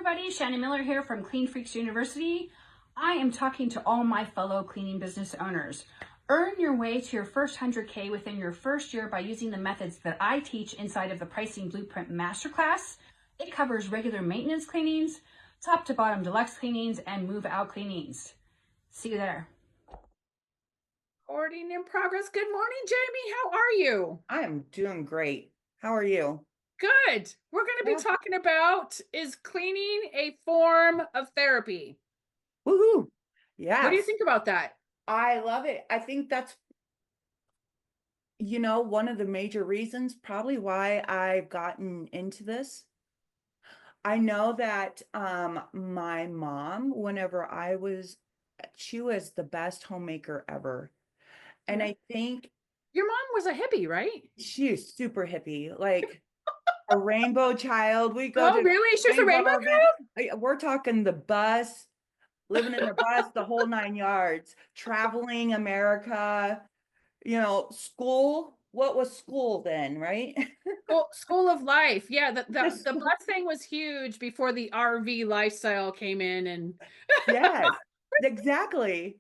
everybody, Shannon Miller here from Clean Freaks University. I am talking to all my fellow cleaning business owners. Earn your way to your first 100K within your first year by using the methods that I teach inside of the Pricing Blueprint Masterclass. It covers regular maintenance cleanings, top to bottom deluxe cleanings, and move out cleanings. See you there. Recording in progress. Good morning, Jamie. How are you? I am doing great. How are you? Good. We're going to be talking about, is cleaning a form of therapy? Woohoo. Yeah. What do you think about that? I love it. I think that's, one of the major reasons probably why I've gotten into this. I know that my mom, she was the best homemaker ever. And Yeah. I think Your mom was a hippie, right? she is super hippie, like a rainbow child. We go Oh, to really? She was a rainbow child? We're talking the bus, living in the bus, the whole 9 yards, traveling America, school. What was school then, right? School of life. Yeah, the school. bus thing was huge before the RV lifestyle came in. And Yes, exactly.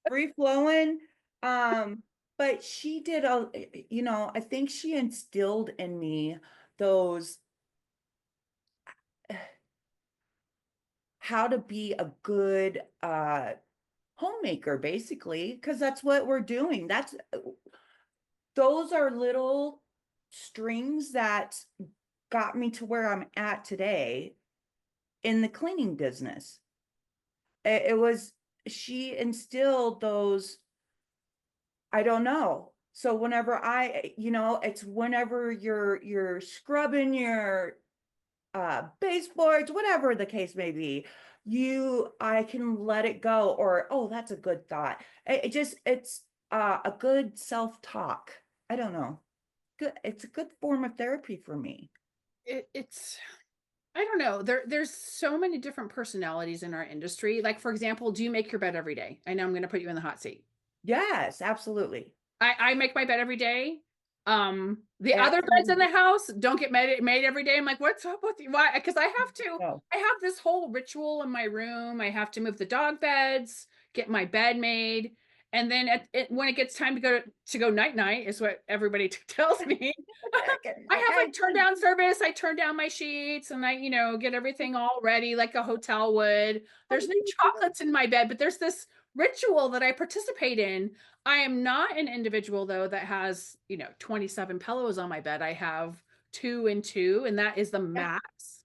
Free flowing. But she did I think she instilled in me those how to be a good homemaker, basically, because that's what we're doing. Those are little strings that got me to where I'm at today in the cleaning business. She instilled those, I don't know. So whenever it's whenever you're scrubbing your baseboards, whatever the case may be, I can let it go, or, oh, that's a good thought. It's a good self-talk. I don't know. Good. It's a good form of therapy for me. it's I don't know. There's so many different personalities in our industry. Like, for example, do you make your bed every day? I know I'm going to put you in the hot seat. Yes, absolutely. I make my bed every day. The other beds in Absolutely. the house don't get made every day. I'm like, what's up with you? Why? Because No. I have this whole ritual in my room. I have to move the dog beds, get my bed made. And then when it gets time to go night night is what everybody tells me. I have like turn down service. I turn down my sheets and I, get everything all ready like a hotel would. There's no chocolates in my bed, but there's this ritual that I participate in. I am not an individual though that has, 27 pillows on my bed. I have 2 and 2, and that is the max.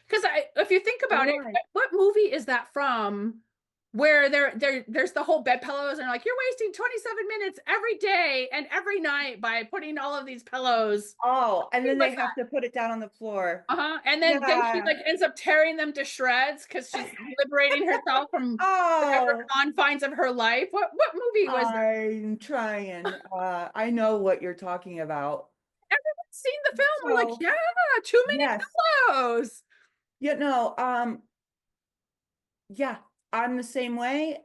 Because if you think about it, what movie is that from? Where there's the whole bed pillows, and they're like, you're wasting 27 minutes every day and every night by putting all of these pillows. Oh, and then they have to put it down on the floor. And then she like ends up tearing them to shreds because she's liberating herself from whatever confines of her life. What movie was that? I'm trying. I know what you're talking about. Everyone's seen the film. We're like, yeah, too many pillows. Yeah, I'm the same way.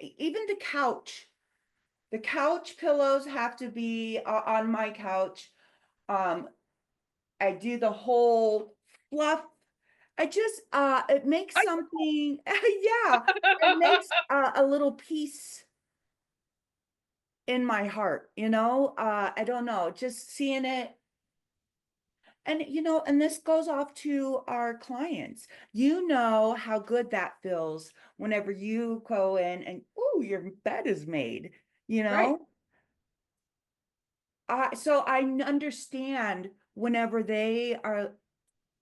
Even the couch pillows have to be on my couch. I do the whole fluff. It makes something, yeah, it makes a little peace in my heart, I don't know, just seeing it. And, and this goes off to our clients. You know how good that feels whenever you go in and, oh, your bed is made, Right. So I understand whenever they are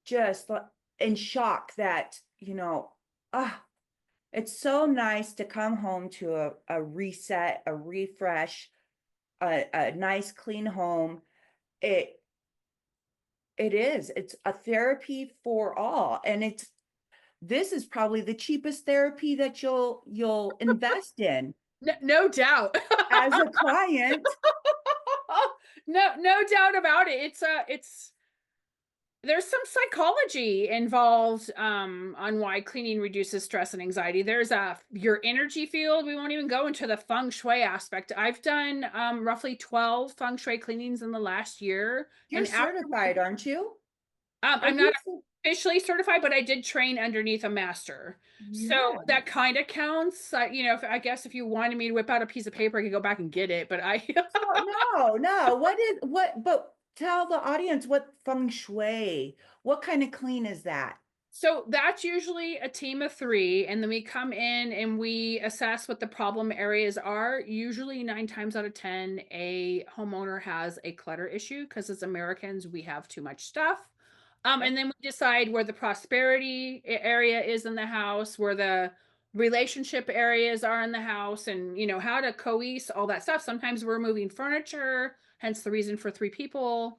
just in shock that, it's so nice to come home to a reset, a refresh, a nice clean home. It's a therapy for all. And this is probably the cheapest therapy that you'll invest in. No doubt. As a client. No doubt about it. There's some psychology involved on why cleaning reduces stress and anxiety. There's your energy field. We won't even go into the feng shui aspect. I've done roughly 12 feng shui cleanings in the last year. You're certified, aren't you? I'm not officially certified, but I did train underneath a master. So Yeah. that kind of counts. I guess if you wanted me to whip out a piece of paper, I could go back and get it. But Oh, no. But tell the audience what feng shui, what kind of clean is that? so that's usually a team of three, and then we come in and we assess what the problem areas are. Usually, 9 times out of 10, a homeowner has a clutter issue because as Americans, we have too much stuff. And then we decide where the prosperity area is in the house, where the relationship areas are in the house, and how to coese all that stuff. Sometimes we're moving furniture, hence the reason for 3 people.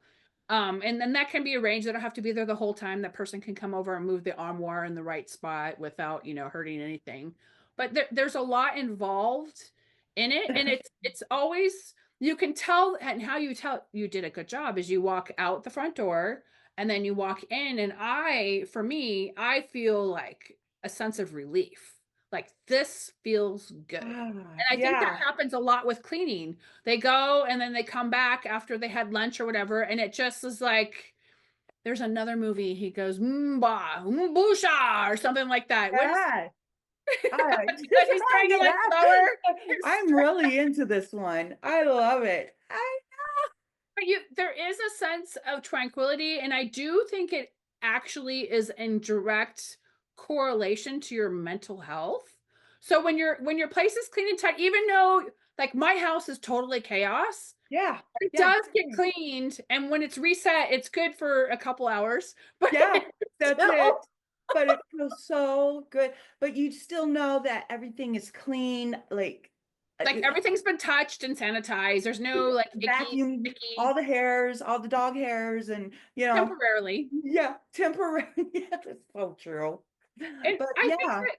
And then that can be arranged. They don't have to be there the whole time. That person can come over and move the armoire in the right spot without, hurting anything. But there's a lot involved in it, and it's always you can tell, and how you tell you did a good job is you walk out the front door and then you walk in, and for me, I feel like a sense of relief. Like this feels good. And I think that Yeah. happens a lot with cleaning. They go and then they come back after they had lunch or whatever, and it just is like there's another movie. He goes Mba, Mbusha or something like that. What is Yeah. All right. he's trying to like lower. I'm really into this one. I love it. But there is a sense of tranquility, and I do think it actually is in direct correlation to your mental health. So when your place is clean and tight, even though like my house is totally chaos, Yeah. it Yeah. does get cleaned, and when it's reset, it's good for a couple hours. But Yeah, that's it. still, But it feels so good. But you still know that everything is clean, like like everything's been touched and sanitized. There's no like icky, vacuum all sticky, the hairs, all the dog hairs, and temporarily. yeah, temporary. Yeah, that's so true. And But I think yeah, that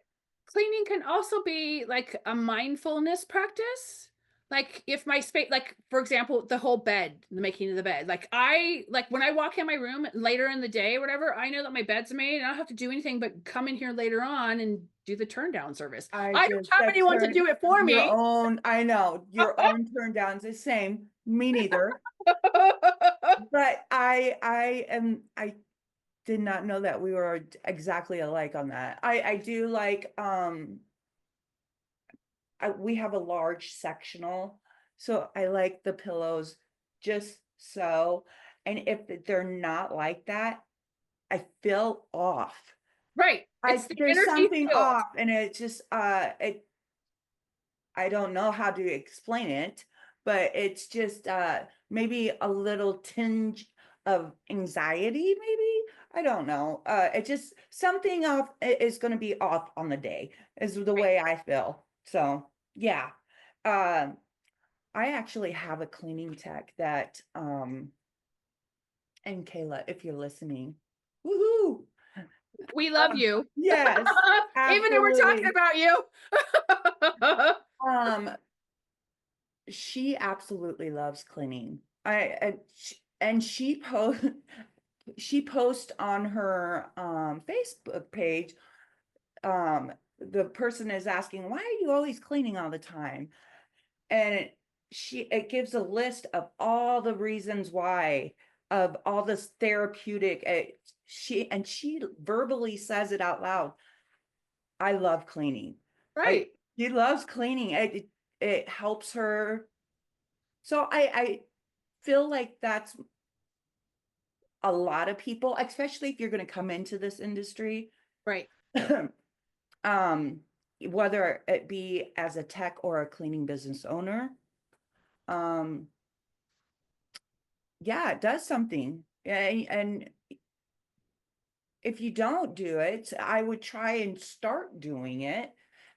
cleaning can also be like a mindfulness practice. Like if my space, like for example, the whole bed, the making of the bed. Like when I walk in my room later in the day or whatever, I know that my bed's made and I don't have to do anything but come in here later on and do the turn down service. I don't have that anyone to turn do it for your me. own, I know, your own turn downs the same. Me neither. But I did not know that we were exactly alike on that. I do like we have a large sectional, so I like the pillows just so. And if they're not like that, I feel off. Right. It's the There's energy something field. off, and it just I don't know how to explain it, but it's just maybe a little tinge of anxiety, maybe. I don't know. It just something off is going to be off on the day, is the Right. way I feel. So yeah. Um, I actually have a cleaning tech that and Kayla, if you're listening, woohoo! We love you. Yes, Even though we're talking absolutely. about you. Um, she absolutely loves cleaning. And she posts on her Facebook page. The person is asking, "Why are you always cleaning all the time?" And it gives a list of all the reasons why, of all this therapeutic. She verbally says it out loud. I love cleaning. I Right. She loves cleaning. It helps her. So I feel like that's a lot of people, especially if you're going to come into this industry, Right. um, whether it be as a tech or a cleaning business owner. Um, yeah, it does something. And if you don't do it, I would try and start doing it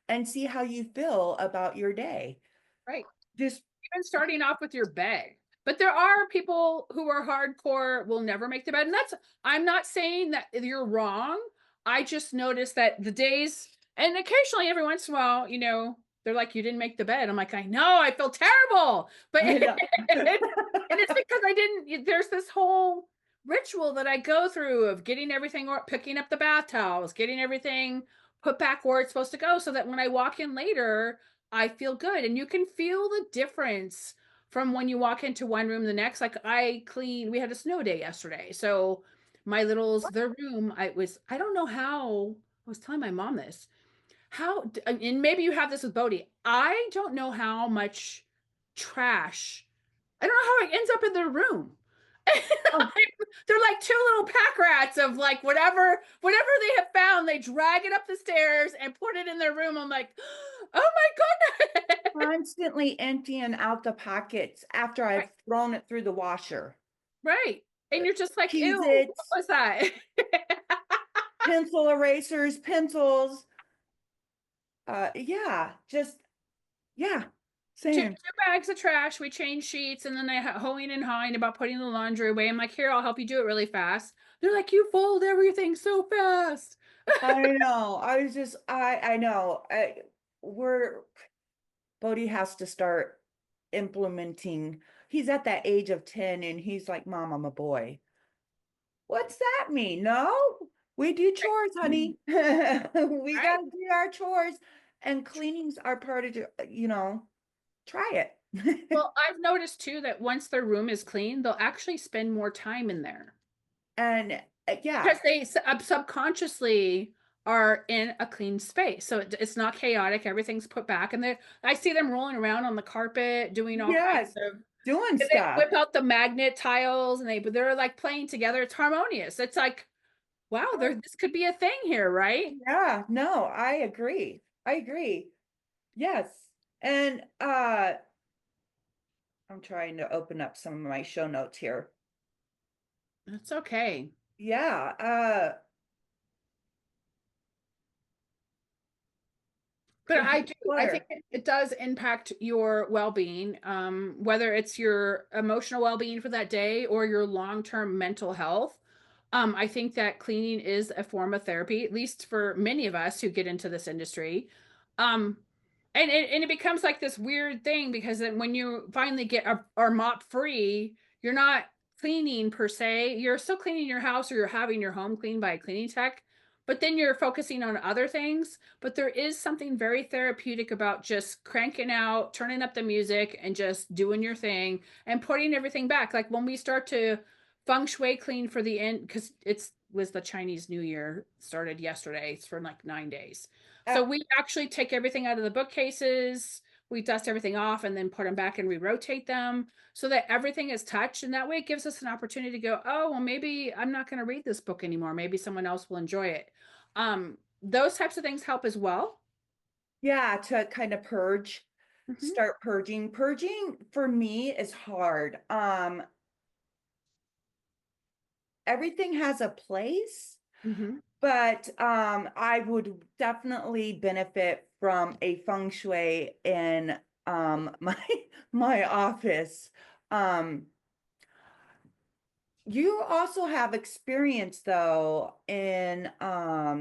and see how you feel about your day. Right. Just Even starting off with your bed. But there are people who are hardcore, will never make the bed. And I'm not saying that you're wrong. I just noticed that the days, and occasionally every once in a while, they're like, you didn't make the bed. I'm like, I know, I feel terrible. But I know. and it's because there's this whole ritual that I go through of getting everything, or picking up the bath towels, getting everything put back where it's supposed to go, so that when I walk in later, I feel good. And you can feel the difference from when you walk into one room to the next. Like we had a snow day yesterday. So my littles, their room, I don't know how, I was telling my mom this, and maybe you have this with Bodhi. I don't know how much trash, I don't know how it ends up in their room. Oh, They're like two little pack rats of like whatever they have found, they drag it up the stairs and put it in their room. I'm like, oh my goodness. constantly emptying out the pockets after I've Right, thrown it through the washer. right. And you're just like, ew, what Cheez-Its, was that? pencil erasers, pencils. Yeah, just, yeah, two same. bags of trash. We change sheets, and then they hoeing and hawing about putting the laundry away. I'm like, here, I'll help you do it really fast. They're like, you fold everything so fast. I know. I know. We're Bodhi has to start implementing. He's at that age of 10 and he's like, Mom, I'm a boy. What's that mean? No, we do chores, honey. We got Right. to do our chores, and cleanings are part of, try it. Well, I've noticed too that once their room is clean, they'll actually spend more time in there And yeah, because they subconsciously are in a clean space. So it's not chaotic. Everything's put back, and I see them rolling around on the carpet doing all kinds yes, of. doing And they stuff. whip out the magnet tiles, and they're like playing together. It's harmonious. It's like, wow, this could be a thing here, right? Yeah, no, I agree. I agree. Yes. And I'm trying to open up some of my show notes here. It's okay. Yeah, But I do. I think clutter. it does impact your well-being, whether it's your emotional well-being for that day or your long-term mental health. I think that cleaning is a form of therapy, at least for many of us who get into this industry. Um, and it becomes like this weird thing because then when you finally get are mop free, you're not cleaning per se. You're still cleaning your house or you're having your home cleaned by a cleaning tech, but then you're focusing on other things. But there is something very therapeutic about just cranking out, turning up the music, and just doing your thing and putting everything back. Like when we start to feng shui clean for the end, because it's was the Chinese New Year started yesterday. It's for like 9 days. Uh, So we actually take everything out of the bookcases, we dust everything off and then put them back and re-rotate them so that everything is touched. And that way it gives us an opportunity to go, oh, well, maybe I'm not going to read this book anymore. Maybe someone else will enjoy it. Those types of things help as well. yeah, to kind of purge, Mhm, start purging. Purging for me is hard. Everything has a place, mhm. but I would definitely benefit from a feng shui in my my office. Um you also have experience though in a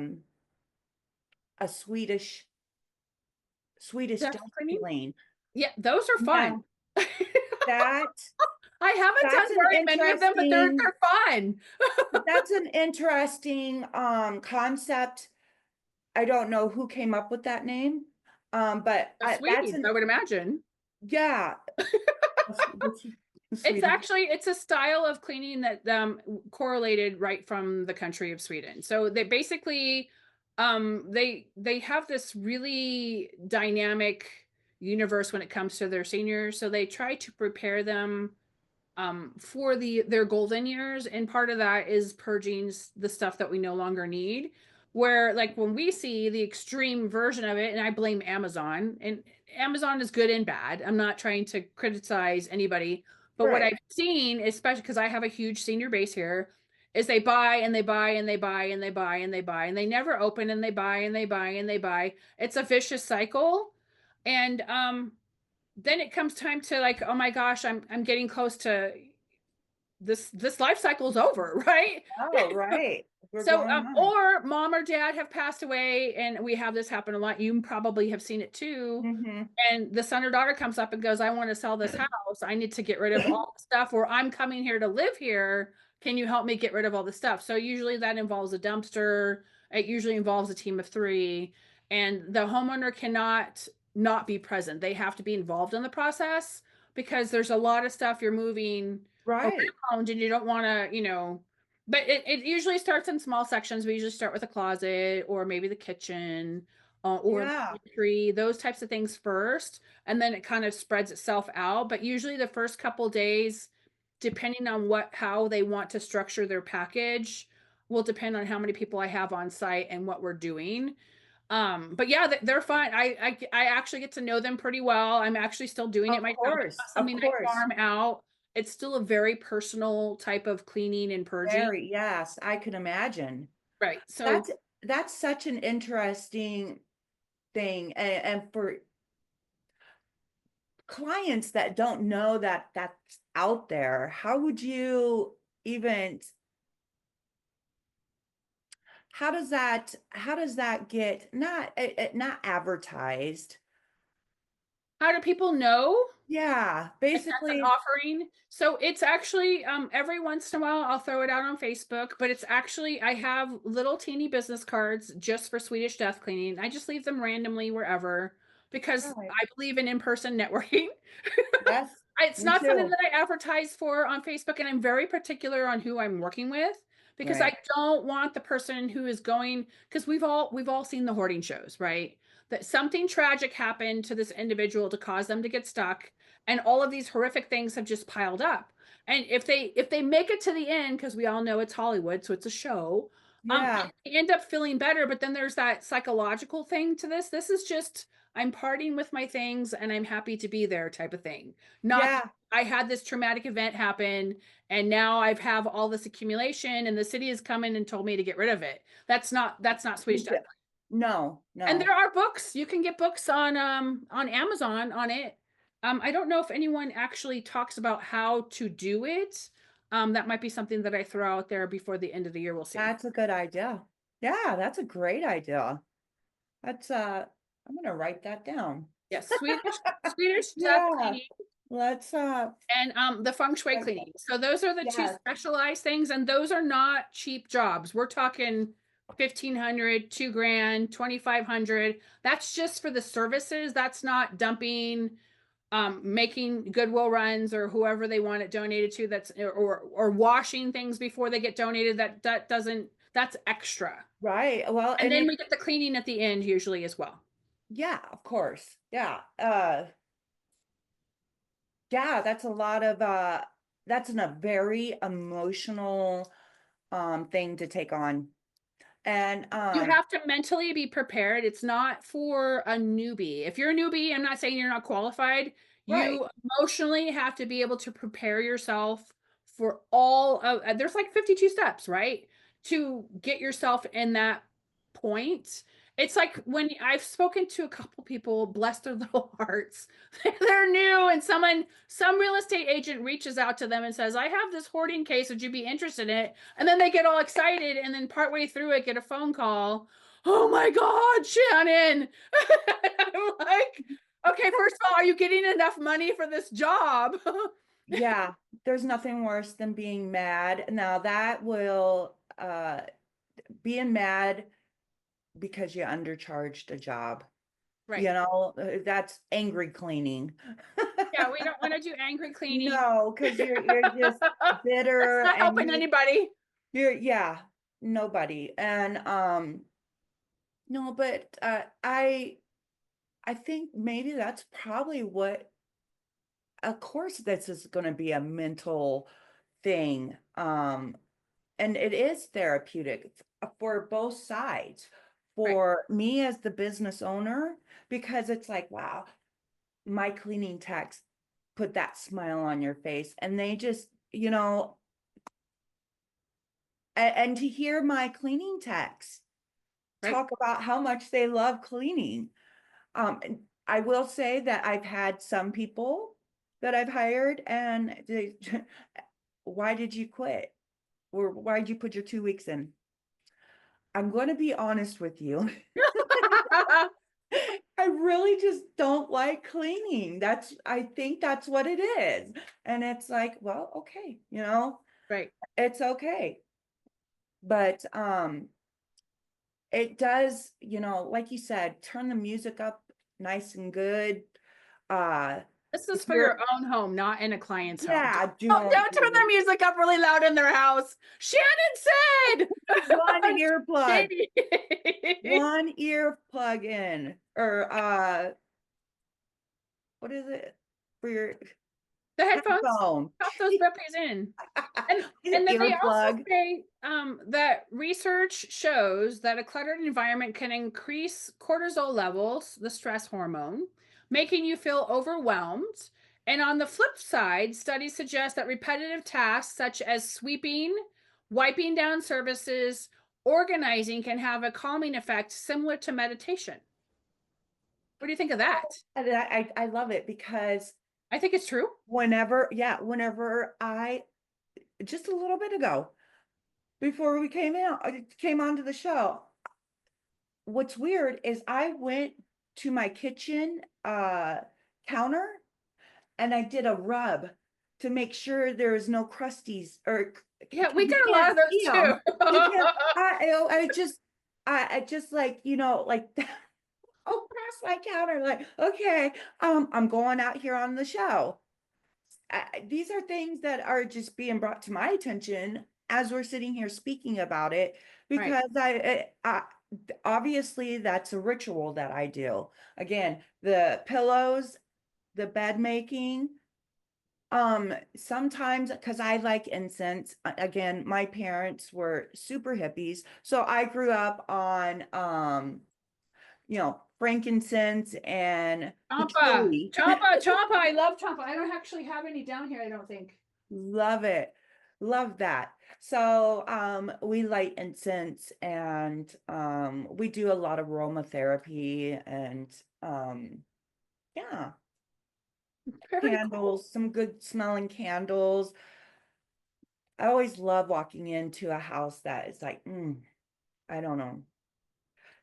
Swedish Dust dust cleaning? lane. Yeah, those are fun. Now that I haven't that's done an very many of them, but interesting they're fun. that's an interesting concept. I don't know who came up with that name. But The that's Swedes, an I would imagine. yeah. It's Swedish. actually it's a style of cleaning that correlated right from the country of Sweden. So they basically they have this really dynamic universe when it comes to their seniors. So they try to prepare them for their golden years, and part of that is purging the stuff that we no longer need. Where like when we see the extreme version of it, and I blame Amazon, and Amazon is good and bad. I'm not trying to criticize anybody, but what Right. I've seen, especially because I have a huge senior base here, is they buy and they buy and they buy and they buy and they buy and they never open, and they buy and they buy and they buy. It's a vicious cycle. And then it comes time to like, oh my gosh, I'm getting close to this life cycle is over, right? Oh, right. We're So going on. or mom or dad have passed away, and we have this happen a lot. You probably have seen it too. Hmm. And the son or daughter comes up and goes, I want to sell this house. I need to get rid of all the stuff, or I'm coming here to live here. Can you help me get rid of all the stuff? So usually that involves a dumpster. It usually involves a team of three, and the homeowner cannot not be present. They have to be involved in the process because there's a lot of stuff you're moving Right. around, and you don't want to, But it usually starts in small sections. We usually start with a closet or maybe the kitchen or the Yeah. pantry, those types of things first, and then it kind of spreads itself out. But usually the first couple days, depending on how they want to structure their package, will depend on how many people I have on site and what we're doing. But yeah, they're fine. I actually get to know them pretty well. I'm actually still doing it Of myself. It's course. not Of something I course. farm out. It's still a very personal type of cleaning and purging. Very, yes, I can imagine. Right. So That's that's such an interesting thing. And for clients that don't know that that's out there, even how does that get not advertised? how do people know Yeah, if that's an basically, offering? So it's actually every once in a while I'll throw it out on Facebook, but it's actually I have little teeny business cards just for Swedish death cleaning. I just leave them randomly wherever because right. I believe in in-person networking. Yes, It's me not something too. that I advertise for on Facebook, and I'm very particular on who I'm working with because I Right. don't want the person who is going because we've all seen the hoarding shows, right? That something tragic happened to this individual to cause them to get stuck, and all of these horrific things have just piled up. And if they make it to the end, because we all know it's Hollywood, so it's a show, Yeah. they end up feeling better. But then there's that psychological thing to this. This is just I'm parting with my things and I'm happy to be there type of thing. Not Yeah. I had this traumatic event happen and now I've have all this accumulation and the city has come in and told me to get rid of it. That's not Swedish Death. No, And no. there are books. You can get books on Amazon on it. I don't know if anyone actually talks about how to do it. That might be something that I throw out there before the end of the year. We'll see. That's a good idea. Yeah, that's a great idea. That's I'm gonna write that down. Yes, Swedish death Yeah. cleaning Let's and the feng shui write that. cleaning. So those are the two Yes. specialized things, and those are not cheap jobs. We're talking 1,500, 2 grand, 2,500. That's just for the services. That's not dumping, making Goodwill runs or whoever they want it donated to. That's or washing things before they get donated. That doesn't. That's extra. Right. Well, And and then it we get the cleaning at the end usually as well. yeah, of course. Yeah. Yeah, that's a lot of that's a very emotional thing to take on. And You have to mentally be prepared. It's not for a newbie. If you're a newbie, I'm not saying you're not qualified. right. You emotionally have to be able to prepare yourself for all of, there's like 52 steps, right? To get yourself in that point. It's like when I've spoken to a couple people, bless their little hearts, they're new, and some real estate agent reaches out to them and says, I have this hoarding case. Would you be interested in it? And then they get all excited, and then partway through it, get a phone call. Oh my God, Shannon. I'm like, okay, first of all, are you getting enough money for this job? Yeah, there's nothing worse than being mad. Now that will being mad because you undercharged a job. Right. That's angry cleaning. Yeah, we don't want to do angry cleaning. No, because you're just That's bitter not and helping anybody. you're yeah, nobody. And no, but I think maybe that's probably what of course this is going to be a mental thing. And it is therapeutic for both sides. Right. For me as the business owner, because it's like, wow, my cleaning techs put that smile on your face and they just, and to hear my cleaning techs Right. talk about how much they love cleaning. And I will say that I've had some people that I've hired and they, why did you quit? Or why did you put your 2 weeks in? I'm going to be honest with you. I really just don't like cleaning. I think that's what it is. And it's like, well, okay, Right. it's okay. But it does, like you said, turn the music up nice and good. Uh This is If for you're, your own home, not in a client's home. yeah, Don't turn their music up really loud in their house. Shannon one said. earplug, Shady. one ear plug in, or what is it for your The headphones, headphone? pop those puppies in. And then they also Earplug. say that research shows that a cluttered environment can increase cortisol levels, the stress hormone, making you feel overwhelmed. And on the flip side, studies suggest that repetitive tasks such as sweeping, wiping down surfaces, organizing can have a calming effect similar to meditation. What do you think of that? And I love it because I think it's true. whenever I, just a little bit ago, before we came onto the show, what's weird is I went to my kitchen counter and I did a rub to make sure there is no crusties, or Yeah, we you got a lot can't of those see too. 'em. You can't, I just like, like across my counter, like, okay, I'm going out here on the show. These are things that are just being brought to my attention as we're sitting here speaking about it, Right. because obviously that's a ritual that I do. Again, the pillows, the bed making, sometimes because I like incense. Again, my parents were super hippies, so I grew up on frankincense and Champa, patchouli. Champa, Champa. I love Champa. I don't actually have any down here, I don't think. Love it. Love that. So we light incense, and we do a lot of aromatherapy, and yeah, Very cool. candles, some good smelling candles. I always love walking into a house that is like, I don't know.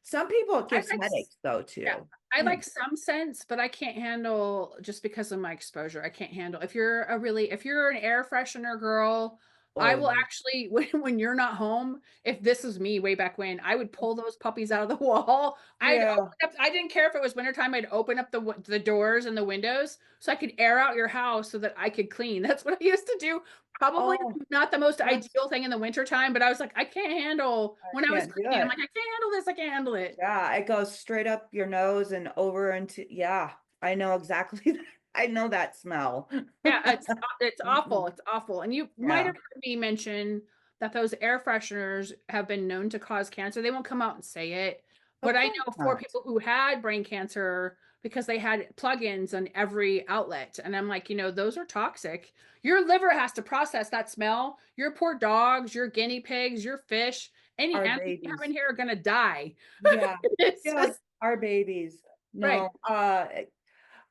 Some people it I gives like, headaches though yeah, too. I You know. like some scents, but I can't handle just because of my exposure. I can't handle if you're an air freshener girl, I Oh will actually when you're not home, if this was me way back when, I would pull those puppies out of the wall. I'd yeah. open up, I didn't care if it was wintertime, I'd open up the doors and the windows so I could air out your house so that I could clean. That's what I used to do. Probably Oh, not the most that's ideal thing in the wintertime, but I was like, I can't handle I when I was can't do cleaning. I'm it. like, I can't handle this. I can't handle it. Yeah, it goes straight up your nose and over into, yeah, I know exactly. I know that smell. Yeah, it's awful. Mhm. It's awful. And you might Yeah. have heard me mention that those air fresheners have been known to cause cancer. They won't come out and say it, Of but I course know for not. people who had brain cancer because they had plugins on every outlet. And I'm like, those are toxic. Your liver has to process that smell. Your poor dogs, your guinea pigs, your fish, any Our animals you have babies. in here are gonna die. Yeah. It's Yeah, just our babies. right.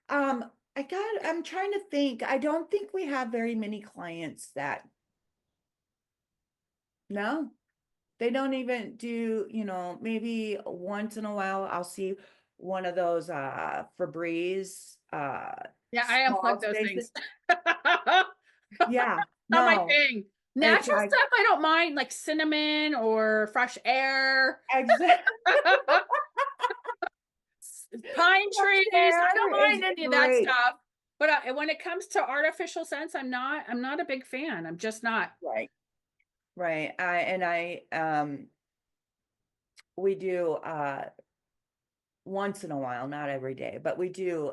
No, I'm trying to think. I don't think we have very many clients that, no, they don't even do, maybe once in a while I'll see one of those Febreze Yeah, I unplugged small those spaces. things. Yeah, Not my no, thing. it's Natural like stuff I don't mind, like cinnamon or fresh air, exact pine fresh trees. I don't air is mind any of that great. stuff. But when it comes to artificial scents, I'm not a big fan. I'm just not. Right, right. We do once in a while, not every day, but we do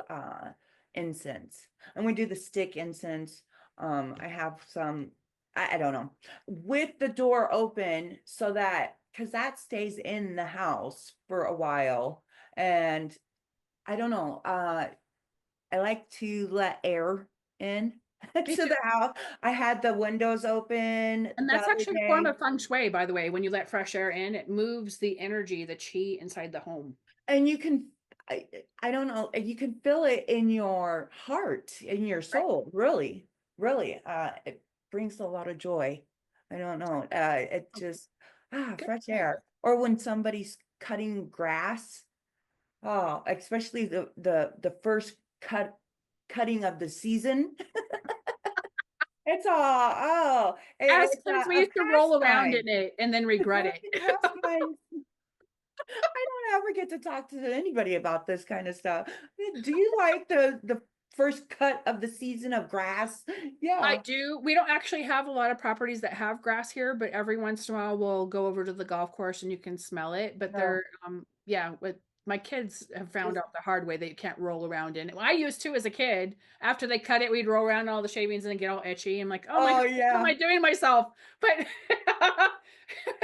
incense, and we do the stick incense. I have some, I don't know, with the door open, so that because that stays in the house for a while. And I don't know, I like to let air in Me to too. the house. I had the windows open And the that's other actually a form day. of feng shui, by the way. When you let fresh air in, it moves the energy, the chi inside the home. And you can, I don't know, you can feel it in your heart, in your Right. soul, really, really. It brings a lot of joy. I don't know. It Oh, just, good. fresh air. Or when somebody's cutting grass, oh, especially the first cutting of the season. It's all, As it's kids, we a used to roll around pastime. in it and then It's regret like it. a pastime. I don't ever get to talk to anybody about this kind of stuff. Do you like the first cut of the season of grass. I Yeah. do. We don't actually have a lot of properties that have grass here, but every once in a while we'll go over to the golf course and you can smell it. But No, they're yeah, with my kids have found it's, out the hard way that you can't roll around in it. Well, I used to as a kid. After they cut it, we'd roll around in all the shavings and get all itchy. I'm like, oh my oh God, what am yeah. I doing to myself? But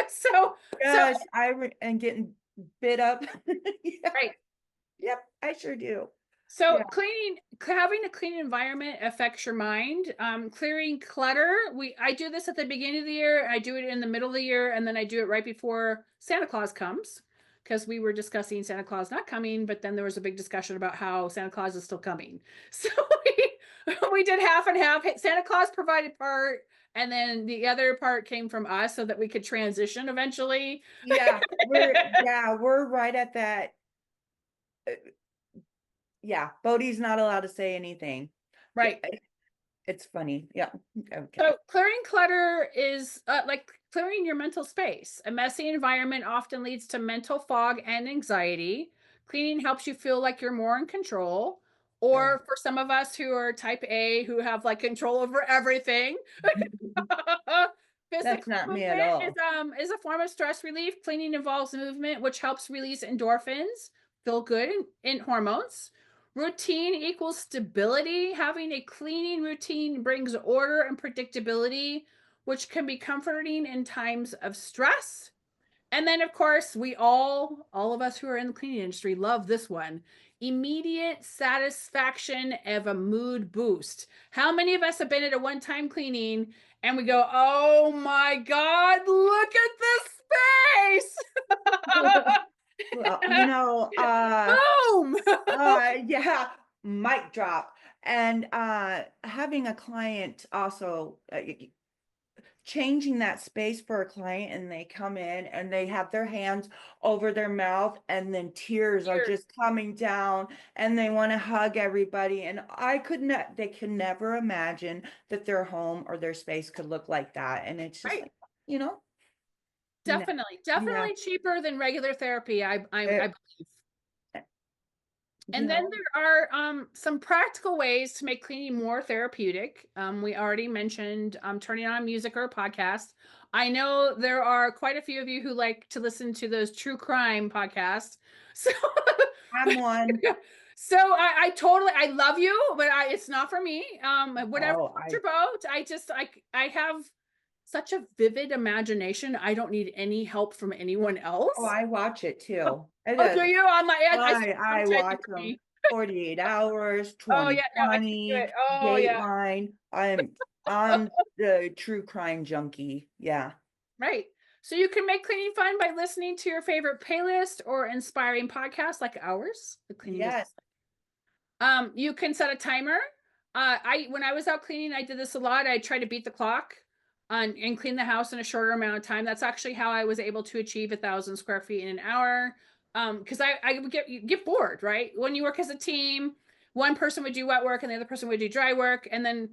so Gosh, am getting bit up. Yeah. right. Yep, I sure do. So Yeah. having a clean environment affects your mind. Clearing clutter. I do this at the beginning of the year. I do it in the middle of the year, and then I do it right before Santa Claus comes, because we were discussing Santa Claus not coming, but then there was a big discussion about how Santa Claus is still coming. So we did half and half. Santa Claus provided part, and then the other part came from us so that we could transition eventually. Yeah, we're right at that. uh, Yeah, Bodhi's not allowed to say anything. Right. It's funny. Yeah. Okay. So clearing clutter is like clearing your mental space. A messy environment often leads to mental fog and anxiety. Cleaning helps you feel like you're more in control. Yeah. Or for some of us who are type A, who have like control over everything, That's physical not me at movement all. is a form of stress relief. Cleaning involves movement, which helps release endorphins, feel good, and hormones. Routine equals stability. Having a cleaning routine brings order and predictability, which can be comforting in times of stress. And then, of course, all of us who are in the cleaning industry love this one: immediate satisfaction of a mood boost. How many of us have been at a one-time cleaning and we go, oh my God, look at this space? Well, Boom. yeah, mic drop. And having a client also changing that space for a client, and they come in and they have their hands over their mouth and then tears are Here. just coming down and they want to hug everybody, and they can never imagine that their home or their space could look like that, and it's just Right. like, you know no, Definitely, yeah, definitely cheaper than regular therapy, I it, believe. you And then know there are some practical ways to make cleaning more therapeutic. We already mentioned turning on music or a podcast. I know there are quite a few of you who like to listen to those true crime podcasts. So, I'm one. so I totally I love you, but it's not for me. Whatever Oh, floats your boat. I have such a vivid imagination. I don't need any help from anyone else. I watch it too. It Oh, do is. you? I'm like, I traumatizing watch for them me. 48 hours, Oh yeah, no, I can't do 2020, it. Oh yeah, Dateline. I'm the true crime junkie. Yeah. right. So you can make cleaning fun by listening to your favorite playlist or inspiring podcasts like ours, the cleaning business. Yes. You can set a timer. When I was out cleaning, I did this a lot. I tried to beat the clock and clean the house in a shorter amount of time. That's actually how I was able to achieve 1,000 square feet in an hour. Because I would get bored, right? When you work as a team, one person would do wet work and the other person would do dry work. And then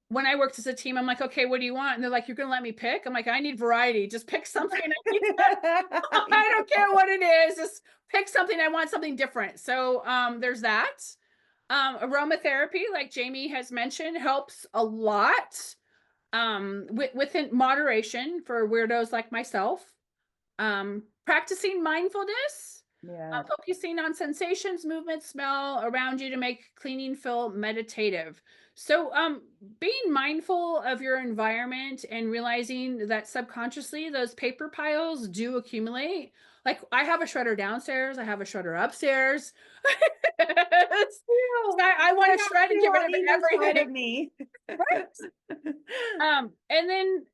when I worked as a team, I'm like, okay, what do you want? And they're like, you're gonna let me pick? I'm like, I need variety. Just pick something. I don't care what it is. Just pick something. I want something different. So there's that. Aromatherapy, like Jamie has mentioned, helps a lot within moderation for weirdos like myself. Practicing mindfulness, Yeah. focusing on sensations, movement, smell around you to make cleaning feel meditative. So, being mindful of your environment and realizing that subconsciously those paper piles do accumulate. Like I have a shredder downstairs, I have a shredder upstairs. I I want to have shred and two get rid on of either side everything. of me. Right. And then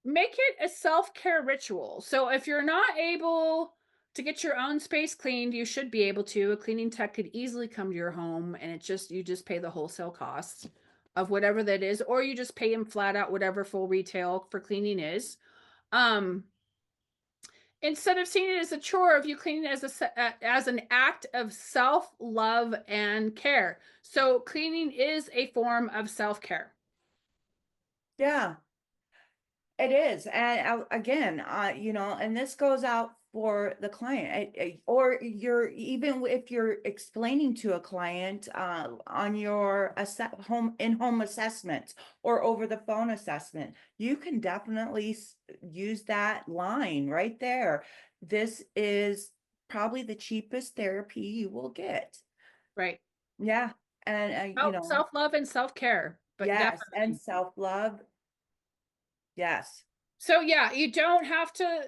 make it a self-care ritual. So if you're not able to get your own space cleaned, you should be able to. A cleaning tech could easily come to your home and you just pay the wholesale cost of whatever that is, or you just pay them flat out whatever full retail for cleaning is. Um, Instead of seeing it as a chore, if you clean it as an act of self-love and care. So cleaning is a form of self-care. Yeah, it is. And again, and this goes out for the client, or even if you're explaining to a client on your home assessments or over the phone assessment, you can definitely use that line right there. This is probably the cheapest therapy you will get. Right. Yeah, and Self-love and self-care, but yes, and definitely. self-love. Yes. So yeah, you don't have to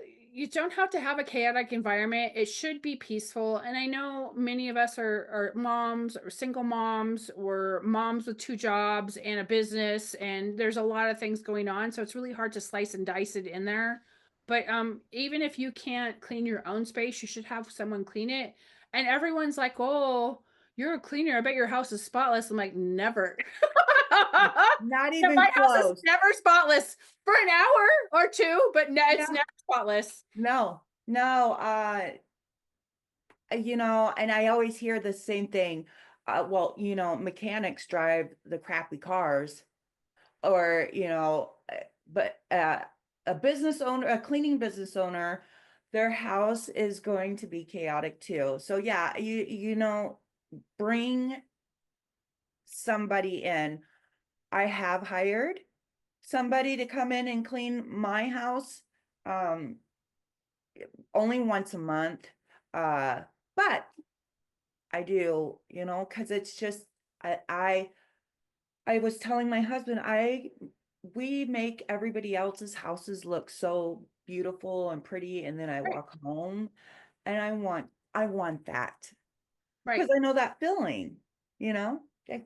have a chaotic environment. It should be peaceful. And I know many of us are moms or single moms or moms with 2 jobs and a business, and there's a lot of things going on. So it's really hard to slice and dice it in there. But even if you can't clean your own space, you should have someone clean it. And everyone's like, "Oh, you're a cleaner. I bet your house is spotless." I'm like, never. Not No, even my house is close. never spotless for an hour or two, but no, it's Yeah. never spotless. No, no, and I always hear the same thing. Well, mechanics drive the crappy cars, or, but a business owner, a cleaning business owner, their house is going to be chaotic too. So yeah, bring somebody in. I have hired somebody to come in and clean my house. Um, only once a month. But I do, because it's just I was telling my husband, we make everybody else's houses look so beautiful and pretty, and then I Right, walk home and I want that because right. I know that feeling, you know? Okay.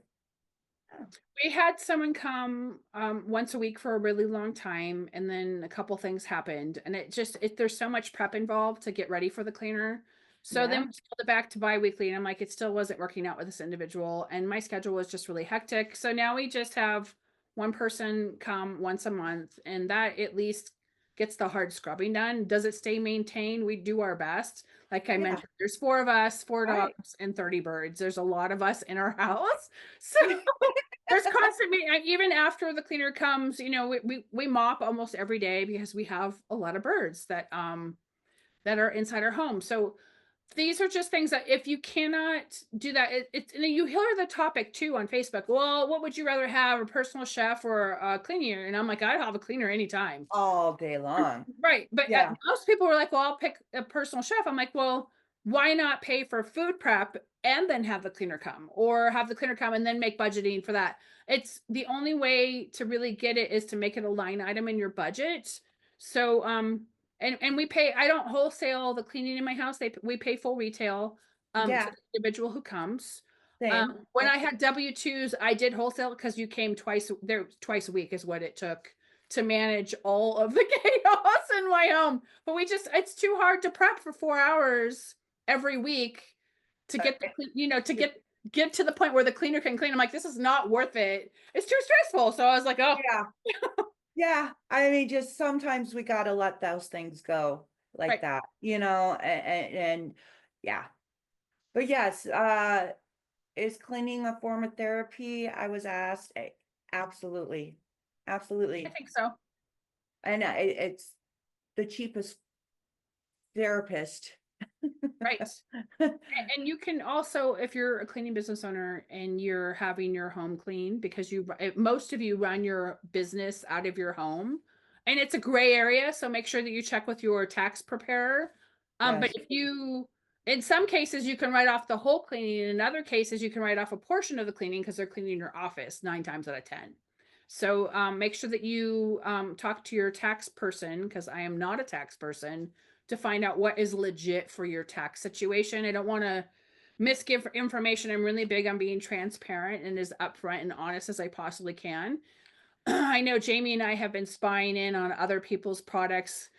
We had someone come once a week for a really long time, and then a couple things happened, and there's so much prep involved to get ready for the cleaner. So then Yeah. we scaled it back to bi-weekly, and I'm like, it still wasn't working out with this individual, and my schedule was just really hectic. So now we just have one person come once a month, and that at least gets the hard scrubbing done. Does it stay maintained? We do our best. Like I Yeah. mentioned, there's 4 of us, 4 dogs, Right. and 30 birds. There's a lot of us in our house. So there's constantly, even after the cleaner comes, we mop almost every day because we have a lot of birds that are inside our home. So these are just things that if you cannot do that, it's and you hear the topic too on Facebook. Well, what would you rather have, a personal chef or a cleaner? And I'm like, I'd have a cleaner anytime. All day long. Right. But Yeah. most people were like, well, I'll pick a personal chef. I'm like, well, why not pay for food prep and then have the cleaner come, or have the cleaner come and then make budgeting for that? It's the only way to really get it is to make it a line item in your budget. So, and I don't wholesale the cleaning in my house. We pay full retail, to Yeah. the individual who comes. Same. When Yep. I had W-2s, I did wholesale because you came twice a week is what it took to manage all of the chaos in my home. But it's too hard to prep for 4 hours every week to get to get to the point where the cleaner can clean. I'm like, this is not worth it. It's too stressful. So I was like, oh, Yeah. Yeah. I mean, just sometimes we got to let those things go like right. that, and yeah. But yes, is cleaning a form of therapy? I was asked. Absolutely. I Absolutely. think so. And it's the cheapest therapist. Right. And you can also, if you're a cleaning business owner and you're having your home clean, because most of you run your business out of your home, and it's a gray area, so make sure that you check with your tax preparer. But Yes. in some cases, you can write off the whole cleaning. In other cases, you can write off a portion of the cleaning because they're cleaning your office 9 times out of 10. So make sure that you talk to your tax person, because I am not a tax person, to find out what is legit for your tax situation. I don't want to misgive information. I'm really big on being transparent and as upfront and honest as I possibly can. I know Jamie and I have been spying in on other people's products.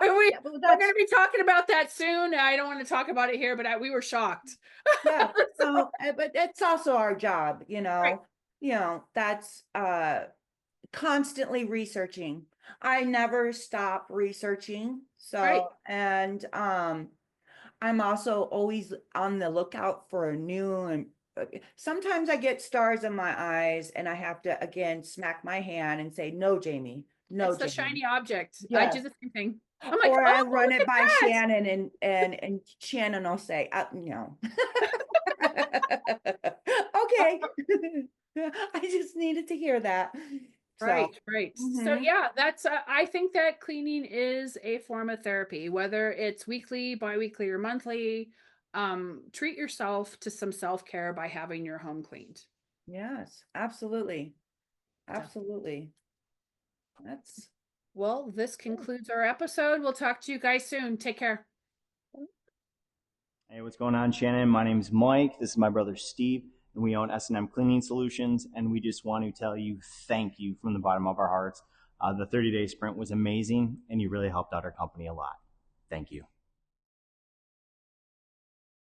We're Yeah, but going that's to be talking about that soon. I don't want to talk about it here, but we were shocked. yeah. So, No, but it's also our job, right, that's constantly researching. I never stop researching. right. So, and I'm also always on the lookout for a new and sometimes I get stars in my eyes and I have to again smack my hand and say, no, Jamie, no, It's the Jamie. shiny object. I Yes. do the same thing. I'm like, Or I oh, run look it at by that. Shannon and Shannon will say, no. Okay. I just needed to hear that. So, Right, right. So mhm. yeah, that's I think that cleaning is a form of therapy, whether it's weekly, biweekly, or monthly. Treat yourself to some self-care by having your home cleaned. Yes, absolutely. So, Absolutely. That's well, this good. concludes our episode. We'll talk to you guys soon. Take care. Hey, what's going on, Shannon? My name's Mike. This is my brother Steve, and we own S&M Cleaning Solutions. And we just want to tell you thank you from the bottom of our hearts. The 30-day sprint was amazing, and you really helped out our company a lot. Thank you.